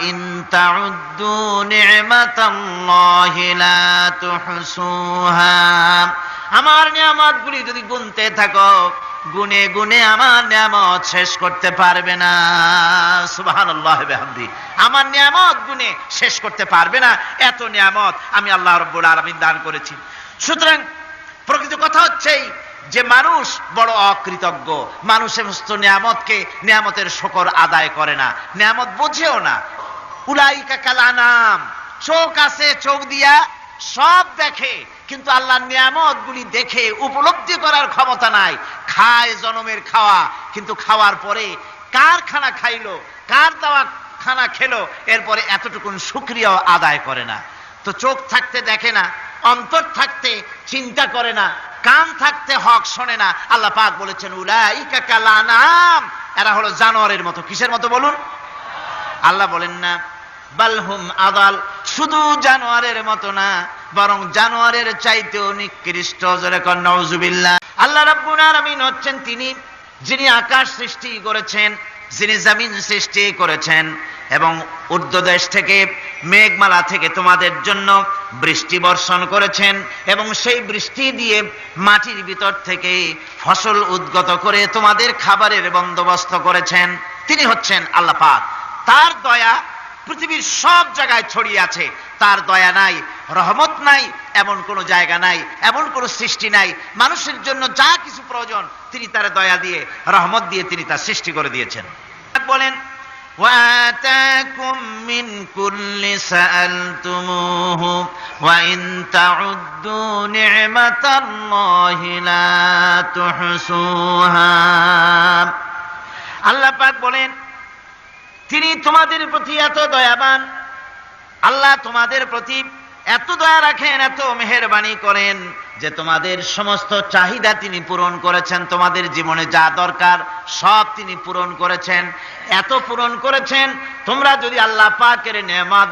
In তাউদ্দু নি'মাতাল্লাহি লা তুহসুহা। আমার নিয়ামতগুলি যদি গুনতে থাকো, গুনে গুনে আমার নিয়ামত শেষ করতে পারবে না। সুবহানাল্লাহ ওয়া বিহামদি। আমার নিয়ামত গুনে শেষ করতে পারবে না, এত নিয়ামত আমি আল্লাহ রাব্বুল আলামিন দান করেছি। সুতরাং প্রকৃত কথা হচ্ছে যে মানুষ বড় অকৃতজ্ঞ। মানুষ সমস্ত নিয়ামতকে, নিয়ামতের শুকর আদায় করে না, নিয়ামত বোঝেও না। উলাইকা কাল আনাম, চোখ আছে, চোখ দিয়া সব দেখে, কিন্তু আল্লাহর নিয়ামতগুলি দেখে উপলব্ধি করার ক্ষমতা নাই। খায় জনমের খাওয়া, কিন্তু খাওয়ার পরে কার খানা খাইলো, কার দেওয়া খানা খেলো, এরপরে এতটুকুন শুকরিয়াও আদায় করে না। তো চোখ থাকতে দেখে না, অন্তর থাকতে চিন্তা করে না, কান থাকতে হক শোনে না। আল্লাহ পাক বলেছেন উলাইকা কাল আনাম, এরা হলো জানোয়ারের মতো। কিসের মতো বলুন? আল্লাহ বলেন না বালহুম আদাল, শুধু জানোয়ারের মতো না, বরং জানোয়ারের চাইতেও নিকৃষ্ট। জোরে কোন নাউজুবিল্লাহ। আল্লাহ রাব্বুল আলামিন হচ্ছেন তিনি যিনি আকাশ সৃষ্টি করেছেন, যিনি জমিন সৃষ্টি করেছেন, এবং ঊর্ধ্বদেশ থেকে মেঘমালা থেকে তোমাদের জন্য বৃষ্টি বর্ষণ করেছেন, এবং সেই বৃষ্টি দিয়ে মাটির ভিতর থেকে ফসল উদ্গত করে তোমাদের খাবারের বন্দোবস্ত করেছেন। তিনি হচ্ছেন আল্লাহ পাক। তার দয়া পৃথিবীর সব জায়গায় ছড়িয়ে আছে। তার দয়া নাই, রহমত নাই, এমন কোন জায়গা নাই, এমন কোন সৃষ্টি নাই। মানুষের জন্য যা কিছু প্রয়োজন তিনি তার দয়া দিয়ে, রহমত দিয়ে তিনি তার সৃষ্টি করে দিয়েছেন। বলেন ওয়াতাকুম মিন কুল্লি সাআলতুমুহু ওয়া ইন তাউদ্দু নি'মাতাল্লাহি লা তুহসুহা। আল্লাহ পাক বলেন তিনি তোমাদের প্রতি এত দয়াবান। আল্লাহ তোমাদের প্রতি এত দয়া রাখেন, এত মেহেরবানি করেন যে তোমাদের সমস্ত চাহিদা তিনি পূরণ করেছেন। তোমাদের জীবনে যা দরকার সব তিনি পূরণ করেছেন। এত পূরণ করেছেন, তোমরা যদি আল্লাহ পাকের নেয়ামত